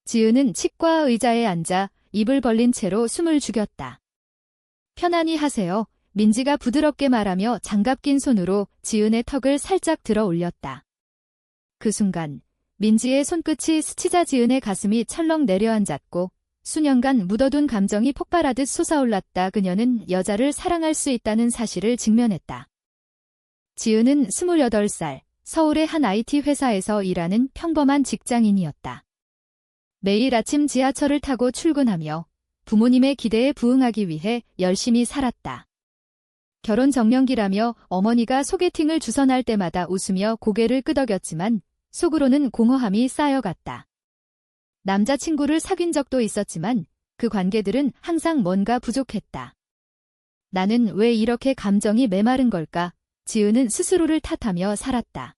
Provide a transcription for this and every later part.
지은은 치과 의자에 앉아 입을 벌린 채로 숨을 죽였다. 편안히 하세요. 민지가 부드럽게 말하며 장갑 낀 손으로 지은의 턱을 살짝 들어 올렸다. 그 순간 민지의 손끝이 스치자 지은의 가슴이 철렁 내려앉았고 수년간 묻어둔 감정이 폭발하듯 솟아올랐다. 그녀는 여자를 사랑할 수 있다는 사실을 직면했다. 지은은 28살, 서울의 한 IT 회사에서 일하는 평범한 직장인이었다. 매일 아침 지하철을 타고 출근하며 부모님의 기대에 부응하기 위해 열심히 살았다. 결혼 정년기라며 어머니가 소개팅을 주선할 때마다 웃으며 고개를 끄덕였지만 속으로는 공허함이 쌓여갔다. 남자친구를 사귄 적도 있었지만 그 관계들은 항상 뭔가 부족했다. 나는 왜 이렇게 감정이 메마른 걸까? 지은은 스스로를 탓하며 살았다.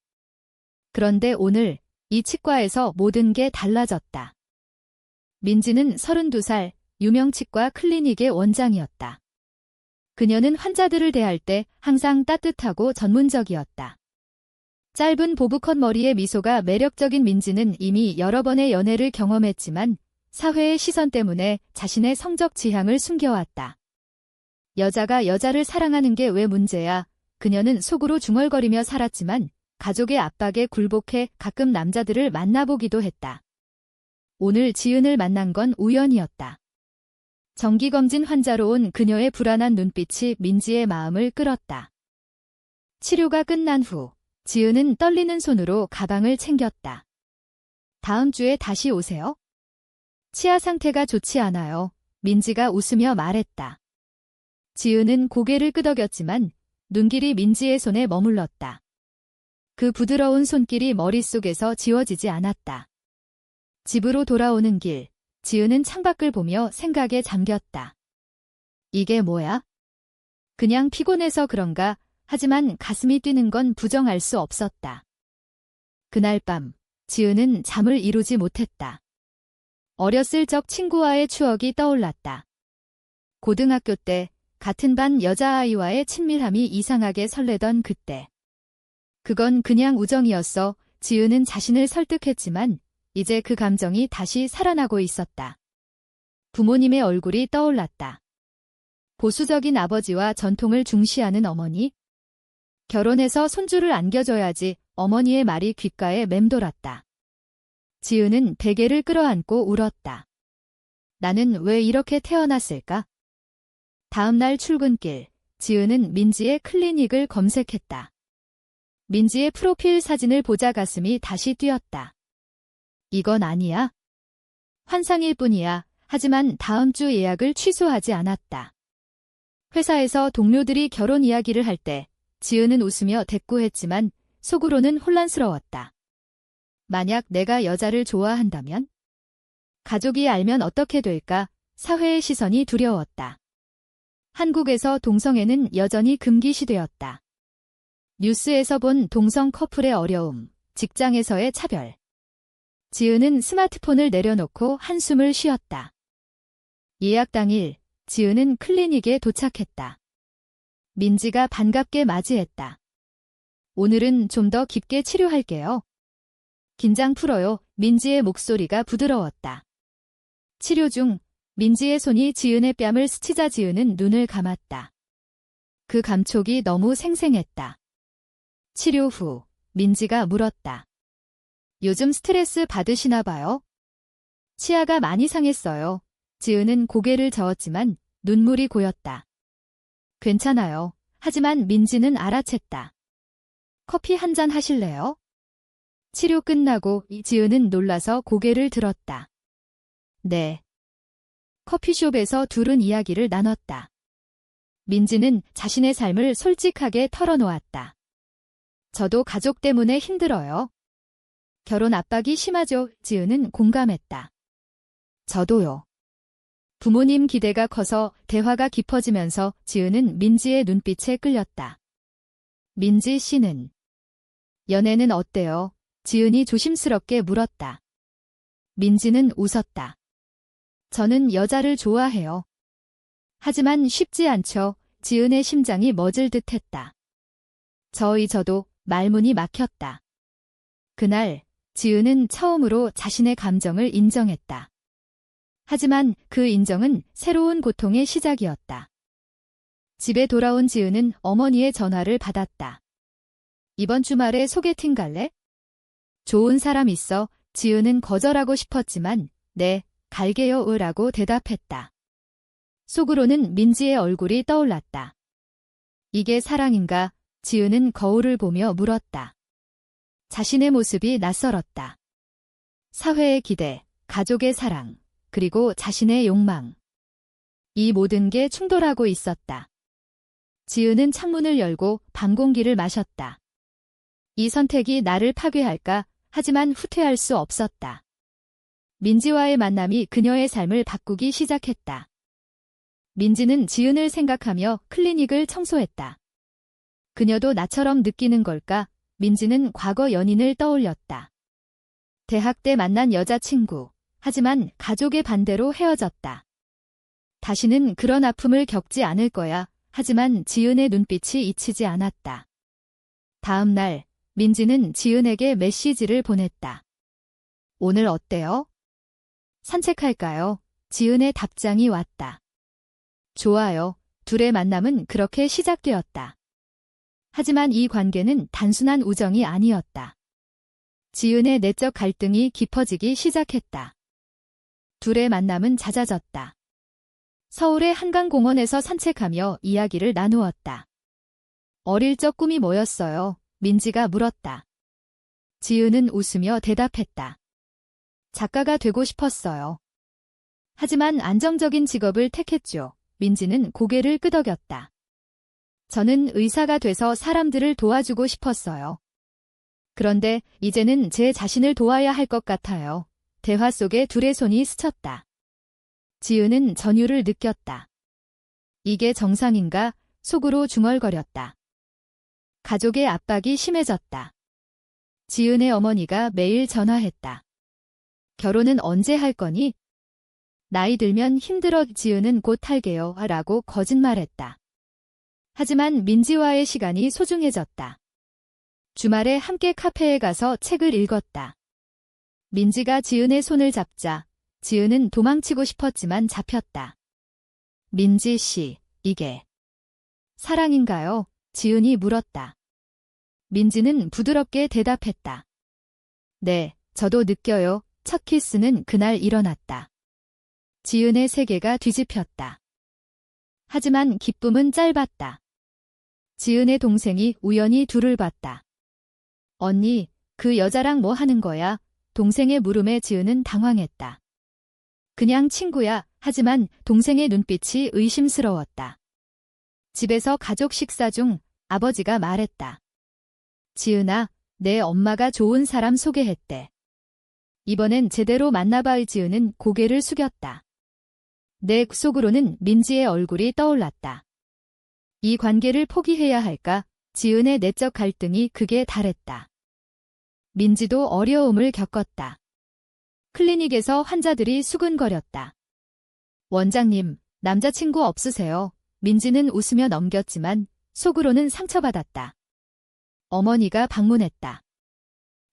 그런데 오늘 이 치과에서 모든 게 달라졌다. 민지는 32살, 유명 치과 클리닉의 원장이었다. 그녀는 환자들을 대할 때 항상 따뜻하고 전문적이었다. 짧은 보브컷 머리의 미소가 매력적인 민지는 이미 여러 번의 연애를 경험했지만 사회의 시선 때문에 자신의 성적 지향을 숨겨왔다. 여자가 여자를 사랑하는 게 왜 문제야? 그녀는 속으로 중얼거리며 살았지만 가족의 압박에 굴복해 가끔 남자들을 만나보기도 했다. 오늘 지은을 만난 건 우연이었다. 정기검진 환자로 온 그녀의 불안한 눈빛이 민지의 마음을 끌었다. 치료가 끝난 후 지은은 떨리는 손으로 가방을 챙겼다. 다음 주에 다시 오세요. 치아 상태가 좋지 않아요. 민지가 웃으며 말했다. 지은은 고개를 끄덕였지만 눈길이 민지의 손에 머물렀다. 그 부드러운 손길이 머릿속에서 지워지지 않았다. 집으로 돌아오는 길, 지은은 창밖을 보며 생각에 잠겼다. 이게 뭐야? 그냥 피곤해서 그런가? 하지만 가슴이 뛰는 건 부정할 수 없었다. 그날 밤, 지은은 잠을 이루지 못했다. 어렸을 적 친구와의 추억이 떠올랐다. 고등학교 때 같은 반 여자아이와의 친밀함이 이상하게 설레던 그때. 그건 그냥 우정이었어. 지은은 자신을 설득했지만 이제 그 감정이 다시 살아나고 있었다. 부모님의 얼굴이 떠올랐다. 보수적인 아버지와 전통을 중시하는 어머니. 결혼해서 손주를 안겨줘야지. 어머니의 말이 귓가에 맴돌았다. 지은은 베개를 끌어안고 울었다. 나는 왜 이렇게 태어났을까? 다음날 출근길, 지은은 민지의 클리닉을 검색했다. 민지의 프로필 사진을 보자 가슴이 다시 뛰었다. 이건 아니야. 환상일 뿐이야. 하지만 다음 주 예약을 취소하지 않았다. 회사에서 동료들이 결혼 이야기를 할 때 지은은 웃으며 대꾸했지만 속으로는 혼란스러웠다. 만약 내가 여자를 좋아한다면? 가족이 알면 어떻게 될까? 사회의 시선이 두려웠다. 한국에서 동성애는 여전히 금기시되었다. 뉴스에서 본 동성 커플의 어려움, 직장에서의 차별. 지은은 스마트폰을 내려놓고 한숨을 쉬었다. 예약 당일, 지은은 클리닉에 도착했다. 민지가 반갑게 맞이했다. 오늘은 좀 더 깊게 치료할게요. 긴장 풀어요. 민지의 목소리가 부드러웠다. 치료 중 민지의 손이 지은의 뺨을 스치자 지은은 눈을 감았다. 그 감촉이 너무 생생했다. 치료 후 민지가 물었다. 요즘 스트레스 받으시나 봐요? 치아가 많이 상했어요. 지은은 고개를 저었지만 눈물이 고였다. 괜찮아요. 하지만 민지는 알아챘다. 커피 한 잔 하실래요? 치료 끝나고 지은은 놀라서 고개를 들었다. 네. 커피숍에서 둘은 이야기를 나눴다. 민지는 자신의 삶을 솔직하게 털어놓았다. 저도 가족 때문에 힘들어요. 결혼 압박이 심하죠. 지은은 공감했다. 저도요. 부모님 기대가 커서 대화가 깊어지면서 지은은 민지의 눈빛에 끌렸다. 민지 씨는 연애는 어때요? 지은이 조심스럽게 물었다. 민지는 웃었다. 저는 여자를 좋아해요. 하지만 쉽지 않죠. 지은의 심장이 멎을 듯했다. 저도 말문이 막혔다. 그날 지은은 처음으로 자신의 감정을 인정했다. 하지만 그 인정은 새로운 고통의 시작이었다. 집에 돌아온 지은은 어머니의 전화를 받았다. 이번 주말에 소개팅 갈래? 좋은 사람 있어. 지은은 거절하고 싶었지만 네, 갈게요 라고 대답했다. 속으로는 민지의 얼굴이 떠올랐다. 이게 사랑인가? 지은은 거울을 보며 물었다. 자신의 모습이 낯설었다. 사회의 기대, 가족의 사랑, 그리고 자신의 욕망. 이 모든 게 충돌하고 있었다. 지은은 창문을 열고 밤 공기를 마셨다. 이 선택이 나를 파괴할까? 하지만 후퇴할 수 없었다. 민지와의 만남이 그녀의 삶을 바꾸기 시작했다. 민지는 지은을 생각하며 클리닉을 청소했다. 그녀도 나처럼 느끼는 걸까? 민지는 과거 연인을 떠올렸다. 대학 때 만난 여자친구. 하지만 가족의 반대로 헤어졌다. 다시는 그런 아픔을 겪지 않을 거야. 하지만 지은의 눈빛이 잊히지 않았다. 다음 날, 민지는 지은에게 메시지를 보냈다. 오늘 어때요? 산책할까요? 지은의 답장이 왔다. 좋아요. 둘의 만남은 그렇게 시작되었다. 하지만 이 관계는 단순한 우정이 아니었다. 지은의 내적 갈등이 깊어지기 시작했다. 둘의 만남은 잦아졌다. 서울의 한강공원에서 산책하며 이야기를 나누었다. 어릴 적 꿈이 뭐였어요? 민지가 물었다. 지은은 웃으며 대답했다. 작가가 되고 싶었어요. 하지만 안정적인 직업을 택했죠. 민지는 고개를 끄덕였다. 저는 의사가 돼서 사람들을 도와주고 싶었어요. 그런데 이제는 제 자신을 도와야 할 것 같아요. 대화 속에 둘의 손이 스쳤다. 지은은 전율을 느꼈다. 이게 정상인가? 속으로 중얼거렸다. 가족의 압박이 심해졌다. 지은의 어머니가 매일 전화했다. 결혼은 언제 할 거니? 나이 들면 힘들어. 지은은 곧 할게요 라고 거짓말했다. 하지만 민지와의 시간이 소중해졌다. 주말에 함께 카페에 가서 책을 읽었다. 민지가 지은의 손을 잡자 지은은 도망치고 싶었지만 잡혔다. 민지 씨, 이게 사랑인가요? 지은이 물었다. 민지는 부드럽게 대답했다. 네, 저도 느껴요. 첫 키스는 그날 일어났다. 지은의 세계가 뒤집혔다. 하지만 기쁨은 짧았다. 지은의 동생이 우연히 둘을 봤다. 언니, 그 여자랑 뭐 하는 거야? 동생의 물음에 지은은 당황했다. 그냥 친구야. 하지만 동생의 눈빛이 의심스러웠다. 집에서 가족 식사 중 아버지가 말했다. 지은아, 내 엄마가 좋은 사람 소개했대. 이번엔 제대로 만나봐. 지은은 고개를 숙였다. 내 속으로는 민지의 얼굴이 떠올랐다. 이 관계를 포기해야 할까? 지은의 내적 갈등이 극에 달했다. 민지도 어려움을 겪었다. 클리닉에서 환자들이 수근거렸다. 원장님, 남자친구 없으세요? 민지는 웃으며 넘겼지만 속으로는 상처받았다. 어머니가 방문했다.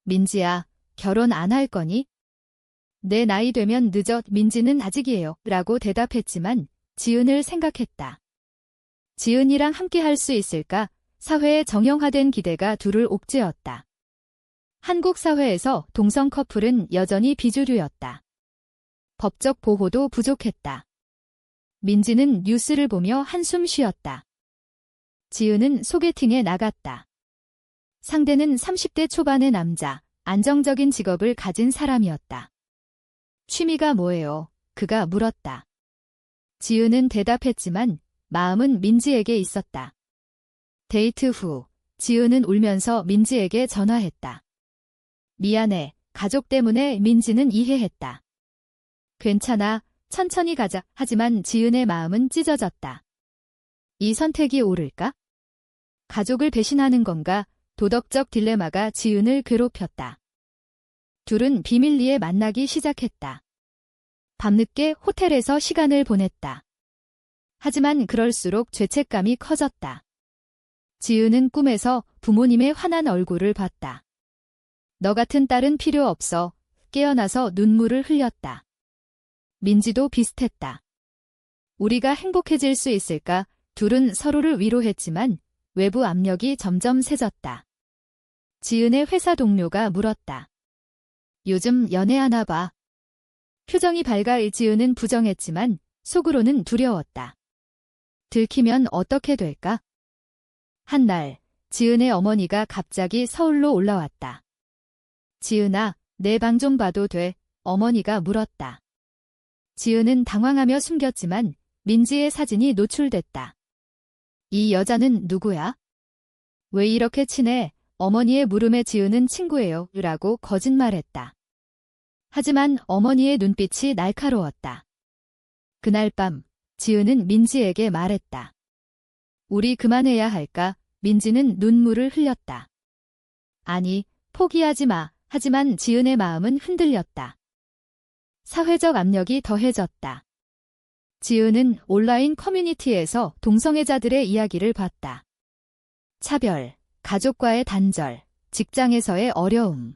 민지야, 결혼 안 할 거니? 내 나이 되면 늦어. 민지는 아직이에요 라고 대답했지만 지은을 생각했다. 지은이랑 함께 할 수 있을까? 사회의 정형화된 기대가 둘을 옥죄었다. 한국 사회에서 동성 커플은 여전히 비주류였다. 법적 보호도 부족했다. 민지는 뉴스를 보며 한숨 쉬었다. 지은은 소개팅에 나갔다. 상대는 30대 초반의 남자, 안정적인 직업을 가진 사람이었다. 취미가 뭐예요? 그가 물었다. 지은은 대답했지만 마음은 민지에게 있었다. 데이트 후, 지은은 울면서 민지에게 전화했다. 미안해, 가족 때문에. 민지는 이해했다. 괜찮아, 천천히 가자. 하지만 지은의 마음은 찢어졌다. 이 선택이 옳을까? 가족을 배신하는 건가? 도덕적 딜레마가 지은을 괴롭혔다. 둘은 비밀리에 만나기 시작했다. 밤늦게 호텔에서 시간을 보냈다. 하지만 그럴수록 죄책감이 커졌다. 지은은 꿈에서 부모님의 환한 얼굴을 봤다. 너 같은 딸은 필요 없어. 깨어나서 눈물을 흘렸다. 민지도 비슷했다. 우리가 행복해질 수 있을까? 둘은 서로를 위로했지만 외부 압력이 점점 세졌다. 지은의 회사 동료가 물었다. 요즘 연애하나 봐. 표정이 밝아. 지은은 부정했지만 속으로는 두려웠다. 들키면 어떻게 될까? 한날 지은의 어머니가 갑자기 서울로 올라왔다. 지은아, 내 방 좀 봐도 돼? 어머니가 물었다. 지은은 당황하며 숨겼지만 민지의 사진이 노출됐다. 이 여자는 누구야? 왜 이렇게 친해? 어머니의 물음에 지은은 친구예요. 라고 거짓말했다. 하지만 어머니의 눈빛이 날카로웠다. 그날 밤 지은은 민지에게 말했다. 우리 그만해야 할까? 민지는 눈물을 흘렸다. 아니, 포기하지 마. 하지만 지은의 마음은 흔들렸다. 사회적 압력이 더해졌다. 지은은 온라인 커뮤니티에서 동성애자들의 이야기를 봤다. 차별, 가족과의 단절, 직장에서의 어려움.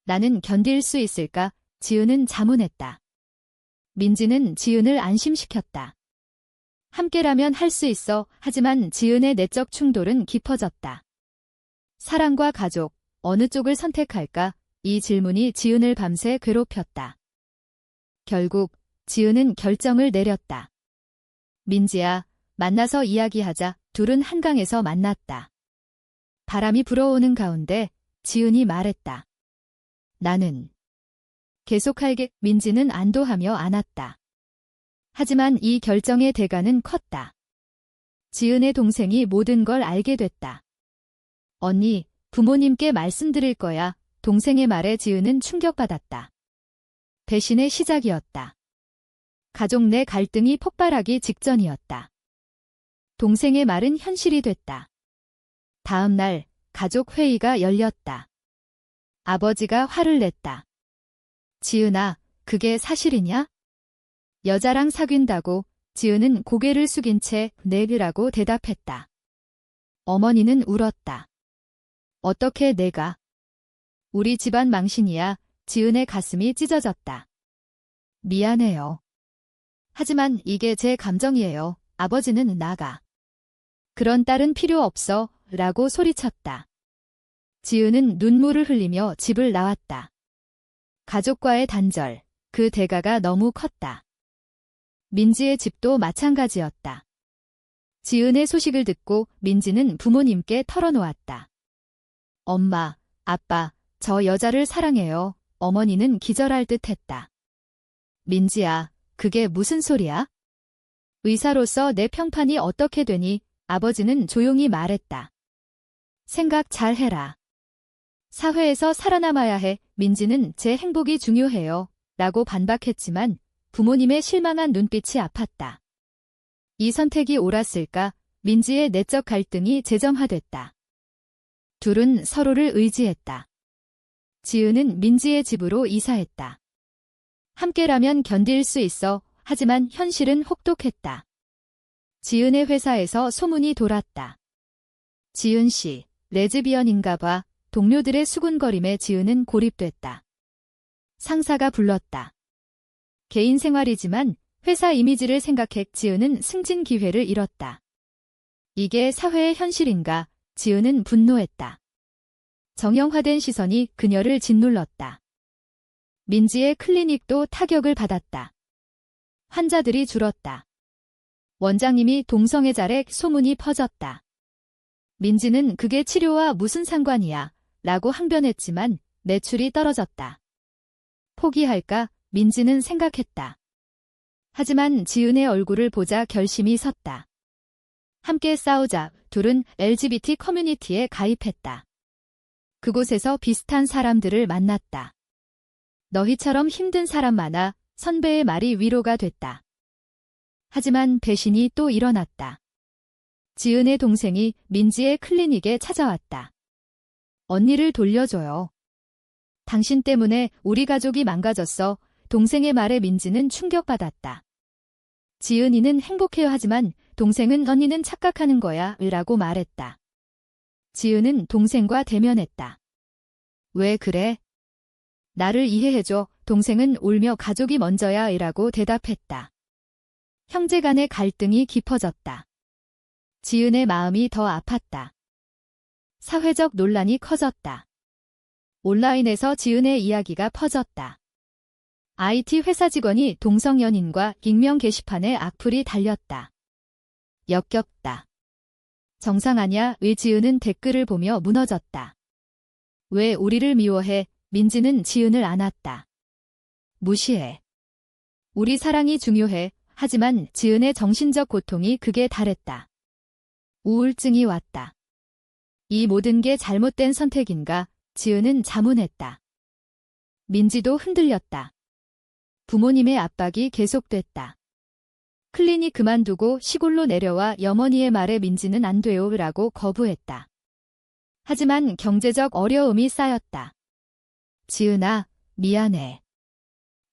나는 견딜 수 있을까? 지은은 자문했다. 민지는 지은을 안심시켰다. 함께라면 할 수 있어. 하지만 지은의 내적 충돌은 깊어졌다. 사랑과 가족, 어느 쪽을 선택할까? 이 질문이 지은을 밤새 괴롭혔다. 결국 지은은 결정을 내렸다. 민지야, 만나서 이야기하자. 둘은 한강에서 만났다. 바람이 불어오는 가운데 지은이 말했다. 나는 계속할게. 민지는 안도하며 안았다. 하지만 이 결정의 대가는 컸다. 지은의 동생이 모든 걸 알게 됐다. 언니, 부모님께 말씀드릴 거야. 동생의 말에 지은은 충격받았다. 배신의 시작이었다. 가족 내 갈등이 폭발하기 직전이었다. 동생의 말은 현실이 됐다. 다음 날 가족 회의가 열렸다. 아버지가 화를 냈다. 지은아, 그게 사실이냐? 여자랑 사귄다고. 지은은 고개를 숙인 채 네라고 대답했다. 어머니는 울었다. 어떻게 내가? 우리 집안 망신이야. 지은의 가슴이 찢어졌다. 미안해요. 하지만 이게 제 감정이에요. 아버지는 나가. 그런 딸은 필요 없어. 라고 소리쳤다. 지은은 눈물을 흘리며 집을 나왔다. 가족과의 단절, 그 대가가 너무 컸다. 민지의 집도 마찬가지였다. 지은의 소식을 듣고 민지는 부모님께 털어놓았다. 엄마, 아빠, 저 여자를 사랑해요. 어머니는 기절할 듯했다. 민지야, 그게 무슨 소리야? 의사로서 내 평판이 어떻게 되니? 아버지는 조용히 말했다. 생각 잘 해라. 사회에서 살아남아야 해. 민지는 제 행복이 중요해요. 라고 반박했지만 부모님의 실망한 눈빛이 아팠다. 이 선택이 옳았을까? 민지의 내적 갈등이 재점화됐다. 둘은 서로를 의지했다. 지은은 민지의 집으로 이사했다. 함께라면 견딜 수 있어. 하지만 현실은 혹독했다. 지은의 회사에서 소문이 돌았다. 지은 씨, 레즈비언인가 봐. 동료들의 수군거림에 지은은 고립됐다. 상사가 불렀다. 개인 생활이지만 회사 이미지를 생각해 지은은 승진 기회를 잃었다. 이게 사회의 현실인가? 지은은 분노했다. 정형화된 시선이 그녀를 짓눌렀다. 민지의 클리닉도 타격을 받았다. 환자들이 줄었다. 원장님이 동성애자래. 소문이 퍼졌다. 민지는 그게 치료와 무슨 상관이야? 라고 항변했지만 매출이 떨어졌다. 포기할까? 민지는 생각했다. 하지만 지은의 얼굴을 보자 결심이 섰다. 함께 싸우자. 둘은 LGBT 커뮤니티에 가입했다. 그곳에서 비슷한 사람들을 만났다. 너희처럼 힘든 사람 많아. 선배의 말이 위로가 됐다. 하지만 배신이 또 일어났다. 지은의 동생이 민지의 클리닉에 찾아왔다. 언니를 돌려줘요. 당신 때문에 우리 가족이 망가졌어. 동생의 말에 민지는 충격받았다. 지은이는 행복해요. 하지만 동생은 언니는 착각하는 거야. 라고 말했다. 지은은 동생과 대면했다. 왜 그래? 나를 이해해줘. 동생은 울며 가족이 먼저야 라고 대답했다. 형제 간의 갈등이 깊어졌다. 지은의 마음이 더 아팠다. 사회적 논란이 커졌다. 온라인에서 지은의 이야기가 퍼졌다. IT 회사 직원이 동성 연인과 익명 게시판에 악플이 달렸다. 역겹다. 정상하냐? 의 지은은 댓글을 보며 무너졌다. 왜 우리를 미워해? 민지는 지은을 안았다. 무시해. 우리 사랑이 중요해. 하지만 지은의 정신적 고통이 극에 달했다. 우울증이 왔다. 이 모든 게 잘못된 선택인가? 지은은 자문했다. 민지도 흔들렸다. 부모님의 압박이 계속됐다. 클리닉 그만두고 시골로 내려와 어머니의 말에 민지는 안 돼요 라고 거부했다. 하지만 경제적 어려움이 쌓였다. 지은아, 미안해.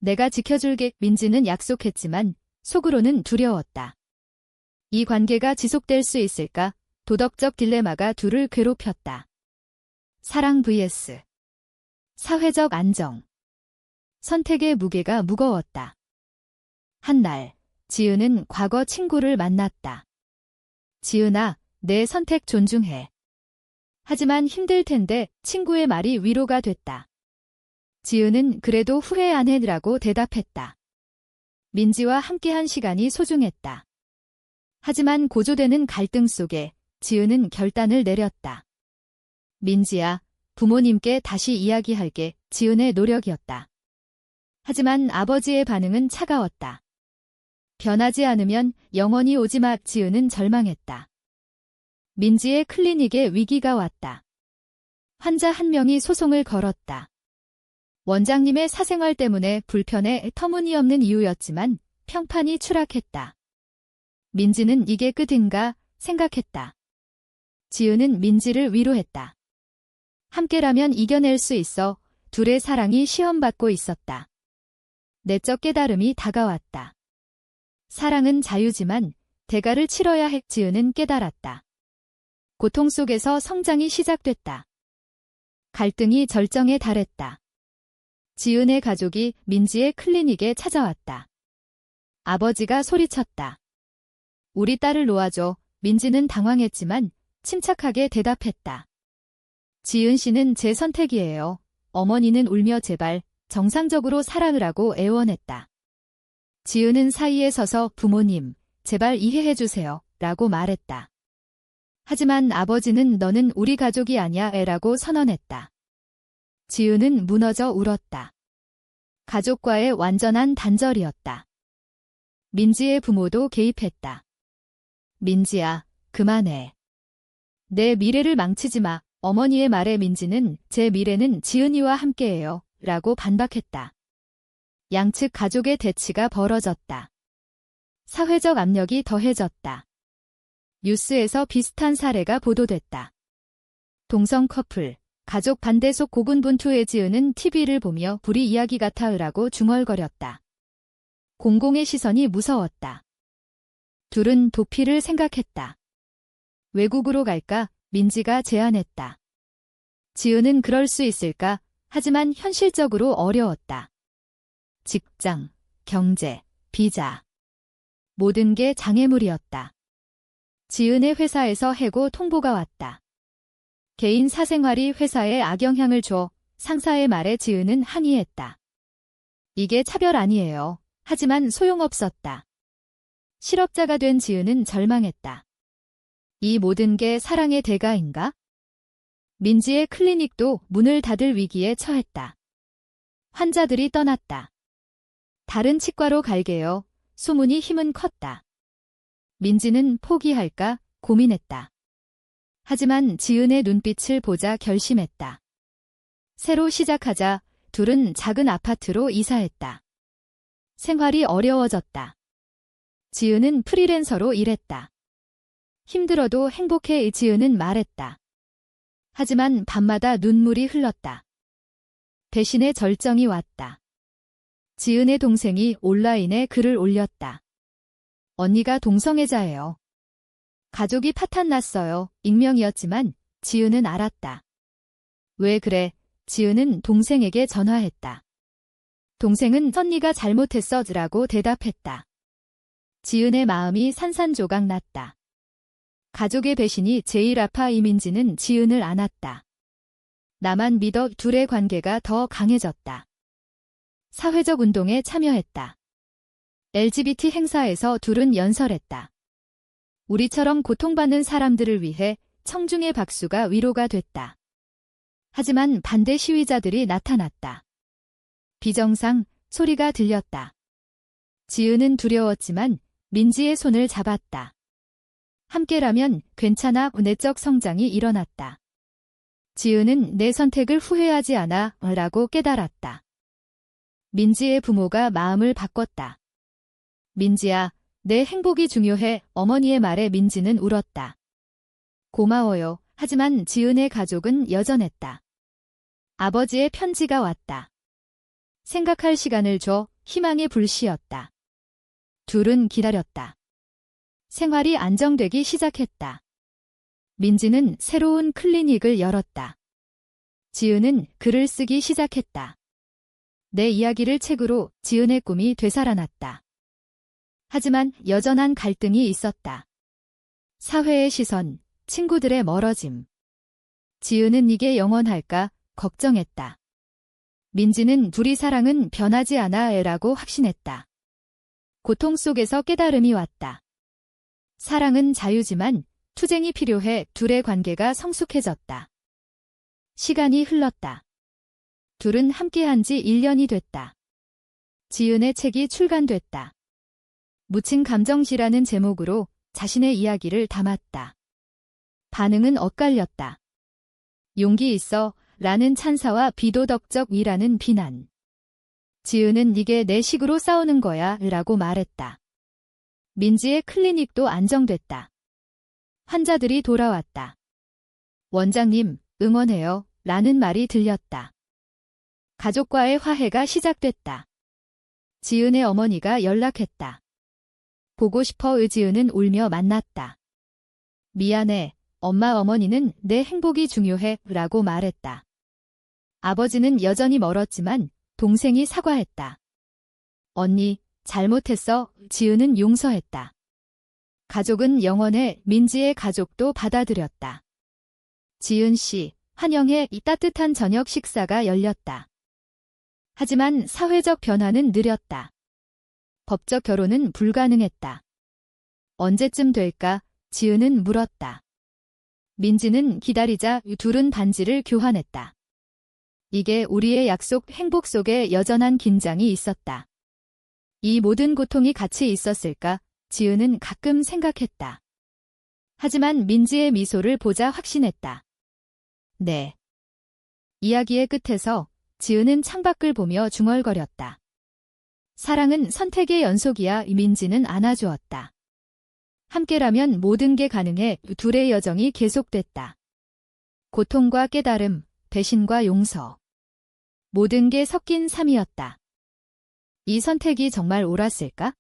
내가 지켜줄게. 민지는 약속했지만 속으로는 두려웠다. 이 관계가 지속될 수 있을까? 도덕적 딜레마가 둘을 괴롭혔다. 사랑 vs 사회적 안정. 선택의 무게가 무거웠다. 한날, 지은은 과거 친구를 만났다. 지은아, 내 선택 존중해. 하지만 힘들 텐데 친구의 말이 위로가 됐다. 지은은 그래도 후회 안 해라고 대답했다. 민지와 함께한 시간이 소중했다. 하지만 고조되는 갈등 속에 지은은 결단을 내렸다. 민지야, 부모님께 다시 이야기할게. 지은의 노력이었다. 하지만 아버지의 반응은 차가웠다. 변하지 않으면 영원히 오지 마. 지은은 절망했다. 민지의 클리닉에 위기가 왔다. 환자 한 명이 소송을 걸었다. 원장님의 사생활 때문에 불편해. 터무니없는 이유였지만 평판이 추락했다. 민지는 이게 끝인가 생각했다. 지은은 민지를 위로했다. 함께라면 이겨낼 수 있어. 둘의 사랑이 시험받고 있었다. 내적 깨달음이 다가왔다. 사랑은 자유지만 대가를 치러야 해. 지은은 깨달았다. 고통 속에서 성장이 시작됐다. 갈등이 절정에 달했다. 지은의 가족이 민지의 클리닉에 찾아왔다. 아버지가 소리쳤다. 우리 딸을 놓아줘. 민지는 당황했지만 침착하게 대답했다. 지은 씨는 제 선택이에요. 어머니는 울며 제발 정상적으로 살아으라고 애원했다. 지은은 사이에 서서 부모님, 제발 이해해주세요. 라고 말했다. 하지만 아버지는 너는 우리 가족이 아냐 라고 선언했다. 지은은 무너져 울었다. 가족과의 완전한 단절이었다. 민지의 부모도 개입했다. 민지야, 그만해. 내 미래를 망치지 마. 어머니의 말에 민지는 제 미래는 지은이와 함께해요. 라고 반박했다. 양측 가족의 대치가 벌어졌다. 사회적 압력이 더해졌다. 뉴스에서 비슷한 사례가 보도됐다. 동성 커플, 가족 반대 속 고군분투의 지은은 TV를 보며 불이 이야기 같아으라고 중얼거렸다. 공공의 시선이 무서웠다. 둘은 도피를 생각했다. 외국으로 갈까? 민지가 제안했다. 지은은 그럴 수 있을까? 하지만 현실적으로 어려웠다. 직장, 경제, 비자. 모든 게 장애물이었다. 지은의 회사에서 해고 통보가 왔다. 개인 사생활이 회사에 악영향을 줘. 상사의 말에 지은은 항의했다. 이게 차별 아니에요. 하지만 소용없었다. 실업자가 된 지은은 절망했다. 이 모든 게 사랑의 대가인가? 민지의 클리닉도 문을 닫을 위기에 처했다. 환자들이 떠났다. 다른 치과로 갈게요. 소문이 힘은 컸다. 민지는 포기할까 고민했다. 하지만 지은의 눈빛을 보자 결심했다. 새로 시작하자. 둘은 작은 아파트로 이사했다. 생활이 어려워졌다. 지은은 프리랜서로 일했다. 힘들어도 행복해. 지은은 말했다. 하지만 밤마다 눈물이 흘렀다. 배신의 절정이 왔다. 지은의 동생이 온라인에 글을 올렸다. 언니가 동성애자예요. 가족이 파탄났어요. 익명이었지만 지은은 알았다. 왜 그래? 지은은 동생에게 전화했다. 동생은 선니가 잘못했어라고 대답했다. 지은의 마음이 산산조각 났다. 가족의 배신이 제일 아파. 이민지는 지은을 안았다. 나만 믿어. 둘의 관계가 더 강해졌다. 사회적 운동에 참여했다. LGBT 행사에서 둘은 연설했다. 우리처럼 고통받는 사람들을 위해 청중의 박수가 위로가 됐다. 하지만 반대 시위자들이 나타났다. 비정상 소리가 들렸다. 지은은 두려웠지만 민지의 손을 잡았다. 함께라면 괜찮아. 내적 성장이 일어났다. 지은은 내 선택을 후회하지 않아 라고 깨달았다. 민지의 부모가 마음을 바꿨다. 민지야, 내 행복이 중요해. 어머니의 말에 민지는 울었다. 고마워요. 하지만 지은의 가족은 여전했다. 아버지의 편지가 왔다. 생각할 시간을 줘. 희망의 불씨였다. 둘은 기다렸다. 생활이 안정되기 시작했다. 민지는 새로운 클리닉을 열었다. 지은은 글을 쓰기 시작했다. 내 이야기를 책으로. 지은의 꿈이 되살아났다. 하지만 여전한 갈등이 있었다. 사회의 시선, 친구들의 멀어짐. 지은은 이게 영원할까 걱정했다. 민지는 둘이 사랑은 변하지 않아라고 확신했다. 고통 속에서 깨달음이 왔다. 사랑은 자유지만 투쟁이 필요해. 둘의 관계가 성숙해졌다. 시간이 흘렀다. 둘은 함께한 지 1년이 됐다. 지은의 책이 출간됐다. 묻힌 감정시라는 제목으로 자신의 이야기를 담았다. 반응은 엇갈렸다. 용기 있어 라는 찬사와 비도덕적 위라는 비난. 지은은 이게 내 식으로 싸우는 거야 라고 말했다. 민지의 클리닉도 안정됐다. 환자들이 돌아왔다. 원장님, 응원해요 라는 말이 들렸다. 가족과의 화해가 시작됐다. 지은의 어머니가 연락했다. 보고 싶어. 지은은 울며 만났다. 미안해. 엄마. 어머니는 내 행복이 중요해 라고 말했다. 아버지는 여전히 멀었지만 동생이 사과했다. 언니, 잘못했어. 지은은 용서했다. 가족은 영원해. 민지의 가족도 받아들였다. 지은 씨, 환영해. 이 따뜻한 저녁 식사가 열렸다. 하지만 사회적 변화는 느렸다. 법적 결혼은 불가능했다. 언제쯤 될까? 지은은 물었다. 민지는 기다리자. 둘은 반지를 교환했다. 이게 우리의 약속. 행복 속에 여전한 긴장이 있었다. 이 모든 고통이 같이 있었을까? 지은은 가끔 생각했다. 하지만 민지의 미소를 보자 확신했다. 네. 이야기의 끝에서 지은은 창밖을 보며 중얼거렸다. 사랑은 선택의 연속이야. 민지는 안아주었다. 함께라면 모든 게 가능해. 둘의 여정이 계속됐다. 고통과 깨달음, 배신과 용서. 모든 게 섞인 삶이었다. 이 선택이 정말 옳았을까?